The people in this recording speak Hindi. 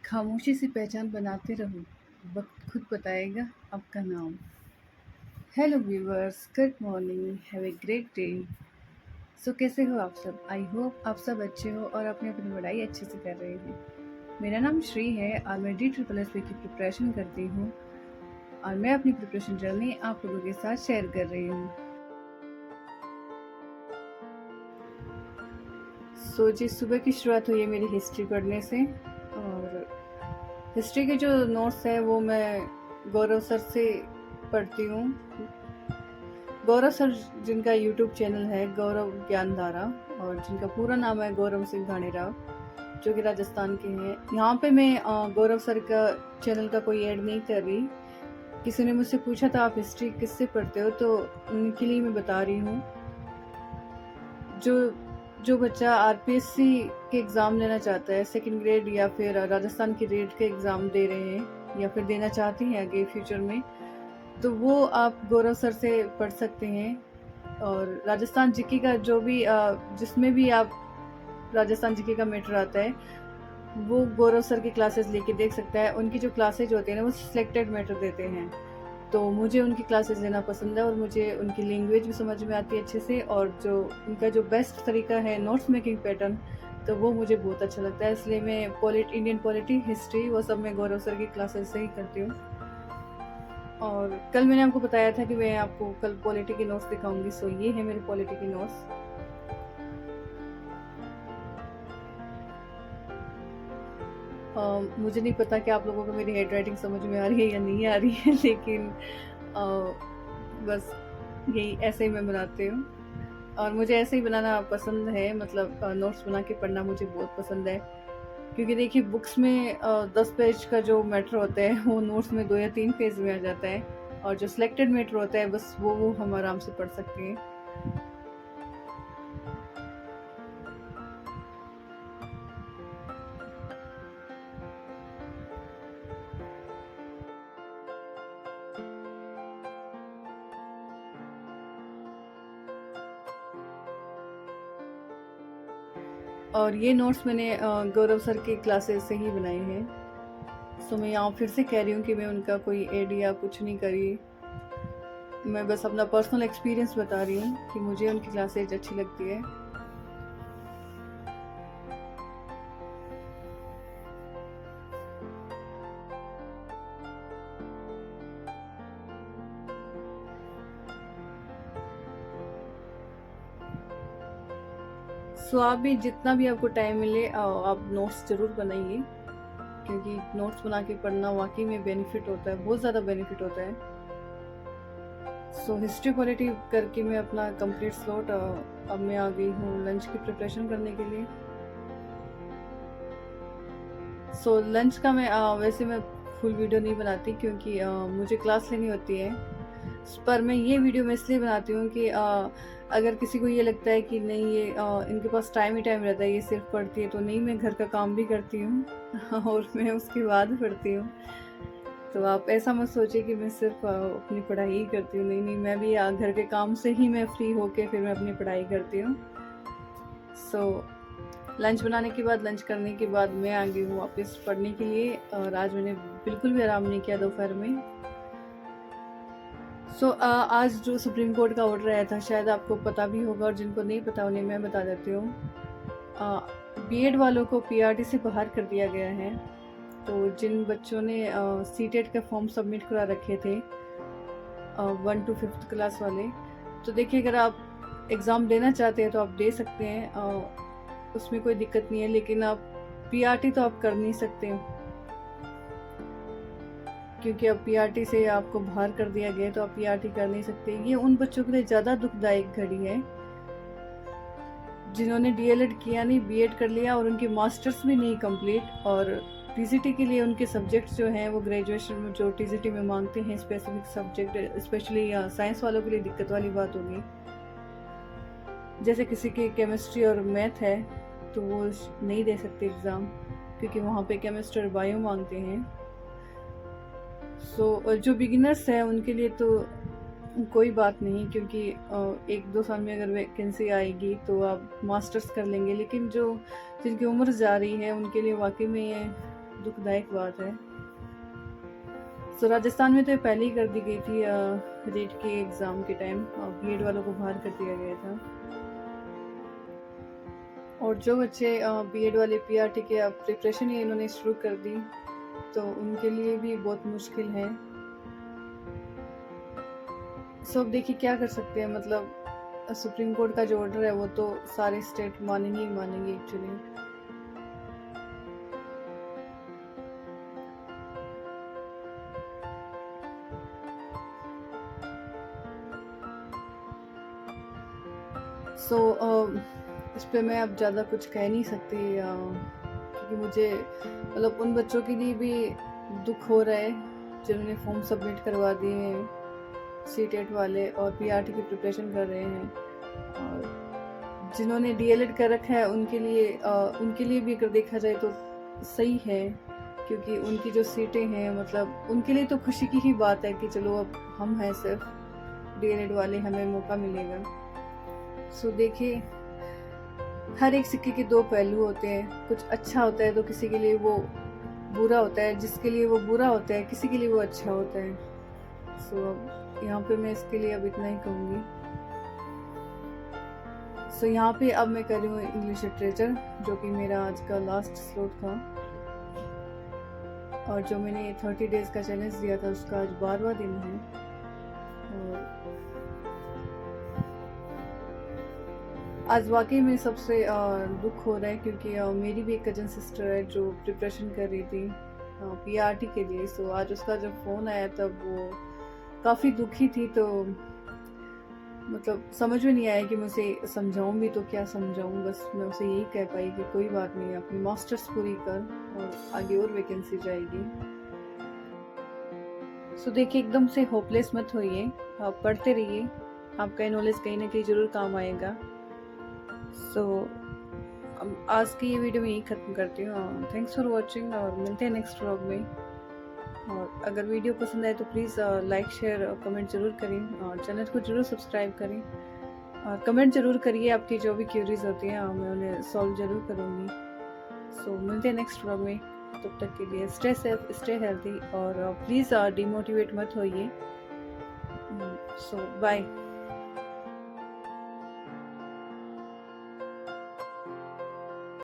खामोशी से पहचान बनाते रहो, वक्त खुद बताएगा आपका नाम। Hello viewers, good morning, have a great day. So कैसे हो आप सब? आई होप आप सब अच्छे हो और अपनी अपनी पढ़ाई अच्छे से कर रहे हैं। मेरा नाम श्री है और मैं DSSS की प्रिपरेशन करती हूँ और मैं अपनी प्रिपरेशन जर्नी आप लोगों के साथ शेयर कर रही हूँ। सो जी, सुबह की शुरुआत हुई है मेरी हिस्ट्री पढ़ने से और हिस्ट्री के जो नोट्स है वो मैं गौरव सर से पढ़ती हूँ। गौरव सर जिनका यूट्यूब चैनल है गौरव ज्ञानधारा और जिनका पूरा नाम है गौरव सिंह घाणेराव, जो कि राजस्थान के हैं। यहाँ पे मैं गौरव सर का चैनल का कोई ऐड नहीं कर रही। किसी ने मुझसे पूछा था आप हिस्ट्री किससे पढ़ते हो, तो उनके लिए मैं बता रही हूँ। जो जो बच्चा RPSC के एग्ज़ाम लेना चाहता है, सेकंड ग्रेड या फिर राजस्थान के रेड के एग्ज़ाम दे रहे हैं या फिर देना चाहती हैं आगे फ्यूचर में, तो वो आप गौरव सर से पढ़ सकते हैं। और राजस्थान जीके का जो भी जिसमें भी आप राजस्थान जीके का मैटर आता है वो गौरव सर की क्लासेस लेके देख सकता है। उनकी जो क्लासेज होती है ना वो सिलेक्टेड मैटर देते हैं, तो मुझे उनकी क्लासेस लेना पसंद है और मुझे उनकी लैंग्वेज भी समझ में आती है अच्छे से। और जो उनका जो बेस्ट तरीका है नोट्स मेकिंग पैटर्न, तो वो मुझे बहुत अच्छा लगता है। इसलिए मैं इंडियन पॉलिटी, हिस्ट्री, वो सब मैं गौरव सर की क्लासेस से ही करती हूँ। और कल मैंने आपको बताया था कि मैं आपको कल पॉलिटी के नोट्स दिखाऊंगी। सो ये है मेरे पॉलिटी के नोट्स। मुझे नहीं पता कि आप लोगों को मेरी हैंड राइटिंग समझ में आ रही है या नहीं आ रही है, लेकिन बस यही ऐसे ही मैं बनाती हूँ और मुझे ऐसे ही बनाना पसंद है। मतलब नोट्स बना के पढ़ना मुझे बहुत पसंद है, क्योंकि देखिए बुक्स में 10 पेज का जो मैटर होता है वो नोट्स में 2 या 3 पेज में आ जाता है, और जो सिलेक्टेड मैटर होता है बस वो हम आराम से पढ़ सकते हैं। और ये नोट्स मैंने गौरव सर की क्लासेस से ही बनाए हैं। सो मैं यहाँ फिर से कह रही हूँ कि मैं उनका कोई एड या कुछ नहीं करी, मैं बस अपना पर्सनल एक्सपीरियंस बता रही हूँ कि मुझे उनकी क्लासेज अच्छी लगती है। सो आप भी जितना भी आपको टाइम मिले आप नोट्स ज़रूर बनाइए, क्योंकि नोट्स बना के पढ़ना वाकई में बेनिफिट होता है, बहुत ज़्यादा बेनिफिट होता है। सो हिस्ट्री पॉलिटी करके मैं अपना कंप्लीट स्लॉट, अब मैं आ गई हूँ लंच की प्रिपरेशन करने के लिए। सो लंच का मैं वैसे मैं फुल वीडियो नहीं बनाती, क्योंकि मुझे क्लास लेनी होती है। पर मैं ये वीडियो मैं इसलिए बनाती हूँ कि अगर किसी को ये लगता है कि नहीं ये इनके पास टाइम ही टाइम रहता है, ये सिर्फ पढ़ती है, तो नहीं, मैं घर का काम भी करती हूँ और मैं उसके बाद पढ़ती हूँ। तो आप ऐसा मत सोचिए कि मैं सिर्फ अपनी पढ़ाई ही करती हूँ। नहीं नहीं, मैं भी घर के काम से ही मैं फ्री होके फिर मैं अपनी पढ़ाई करती हूँ। सो लंच बनाने के बाद, लंच करने के बाद मैं आ गई हूँ वापस पढ़ने के लिए, और आज मैंने बिल्कुल भी आराम नहीं किया दोपहर में। सो आज जो सुप्रीम कोर्ट का ऑर्डर आया था, शायद आपको पता भी होगा, और जिनको नहीं पता उन्हें मैं बता देती हूँ। बीएड वालों को पीआरटी से बाहर कर दिया गया है। तो जिन बच्चों ने सीटेट का फॉर्म सबमिट करा रखे थे 1 to 5th क्लास वाले, तो देखिए अगर आप एग्ज़ाम देना चाहते हैं तो आप दे सकते हैं, उसमें कोई दिक्कत नहीं है। लेकिन आप पीआरटी तो आप कर नहीं सकते, क्योंकि अब पीआरटी से आपको बाहर कर दिया गया, तो आप पीआरटी कर नहीं सकते। ये उन बच्चों के लिए ज़्यादा दुखदायक घड़ी है जिन्होंने डीएलएड किया नहीं, बीएड कर लिया और उनके मास्टर्स भी नहीं कंप्लीट, और टीजीटी के लिए उनके सब्जेक्ट्स जो हैं वो ग्रेजुएशन में जो टीजीटी में मांगते हैं स्पेसिफिक सब्जेक्ट, स्पेशली साइंस वालों के लिए दिक्कत वाली बात होगी। जैसे किसी की केमिस्ट्री और मैथ है तो वो नहीं दे सकते एग्ज़ाम, क्योंकि वहाँ पे केमिस्ट्री और बायो मांगते हैं। सो जो बिगिनर्स हैं उनके लिए तो कोई बात नहीं, क्योंकि 1-2 साल में अगर वैकेंसी आएगी तो आप मास्टर्स कर लेंगे। लेकिन जो जिनकी उम्र जा रही है उनके लिए वाकई में ये दुखदायक बात है। सो राजस्थान में तो ये पहले ही कर दी गई थी रेट के एग्ज़ाम के टाइम, बीएड वालों को बाहर कर दिया गया था। और जो बच्चे बीएड वाले पीआरटी के प्रिपरेशन ही इन्होंने शुरू कर दी, तो उनके लिए भी बहुत मुश्किल है। सो अब देखिए क्या कर सकते हैं, मतलब सुप्रीम कोर्ट का जो ऑर्डर है वो तो सारे स्टेट मानेंगे ही मानेंगे एक्चुअली। सो इस पे मैं अब ज़्यादा कुछ कह नहीं सकती, क्योंकि मुझे मतलब उन बच्चों के लिए भी दुख हो रहा है जिन्होंने फॉर्म सबमिट करवा दिए हैं, सीटेट वाले, और पीआरटी की प्रिपरेशन कर रहे हैं, और जिन्होंने डीएलएड कर रखा है उनके लिए भी अगर देखा जाए तो सही है, क्योंकि उनकी जो सीटें हैं, मतलब उनके लिए तो खुशी की ही बात है कि चलो अब हम हैं सिर्फ डीएलएड वाले, हमें मौका मिलेगा। सो देखिए, हर एक सिक्के के दो पहलू होते हैं, कुछ अच्छा होता है तो किसी के लिए वो बुरा होता है, जिसके लिए वो बुरा होता है किसी के लिए वो अच्छा होता है। सो अब यहाँ पे मैं इसके लिए अब इतना ही कहूँगी। सो यहाँ पे अब मैं कर रही हूँ इंग्लिश लिटरेचर, जो कि मेरा आज का लास्ट स्लॉट था, और जो मैंने 30 डेज का चैलेंज दिया था उसका आज 12वां दिन है। और आज वाकई में सबसे दुख हो रहा है, क्योंकि मेरी भी एक कजन सिस्टर है जो प्रिपरेशन कर रही थी पीआरटी के लिए। सो आज उसका जब फ़ोन आया तब वो काफ़ी दुखी थी, तो मतलब समझ में नहीं आया कि मैं उसे समझाऊँ भी तो क्या समझाऊँ। बस मैं उसे यही कह पाई कि कोई बात नहीं, अपनी मास्टर्स पूरी कर और आगे और वैकेंसी जाएगी। सो देखिए, एकदम से होपलेस मत होइए, आप पढ़ते रहिए, आपका नॉलेज कहीं ना कहीं ज़रूर काम आएगा। सो आज की ये वीडियो मैं यही ख़त्म करती हूँ। थैंक्स फॉर वॉचिंग, और मिलते हैं नेक्स्ट व्लॉग में। और अगर वीडियो पसंद आए तो प्लीज़ लाइक शेयर और कमेंट ज़रूर करें, और चैनल को ज़रूर सब्सक्राइब करें, और कमेंट ज़रूर करिए, आपकी जो भी क्यूरीज होती हैं मैं उन्हें सॉल्व ज़रूर करूँगी। सो मिलते हैं नेक्स्ट व्लॉग में, तब तक के लिए स्टे सेफ, स्टे हेल्थी, और प्लीज़ डिमोटिवेट मत होइए। सो बाय।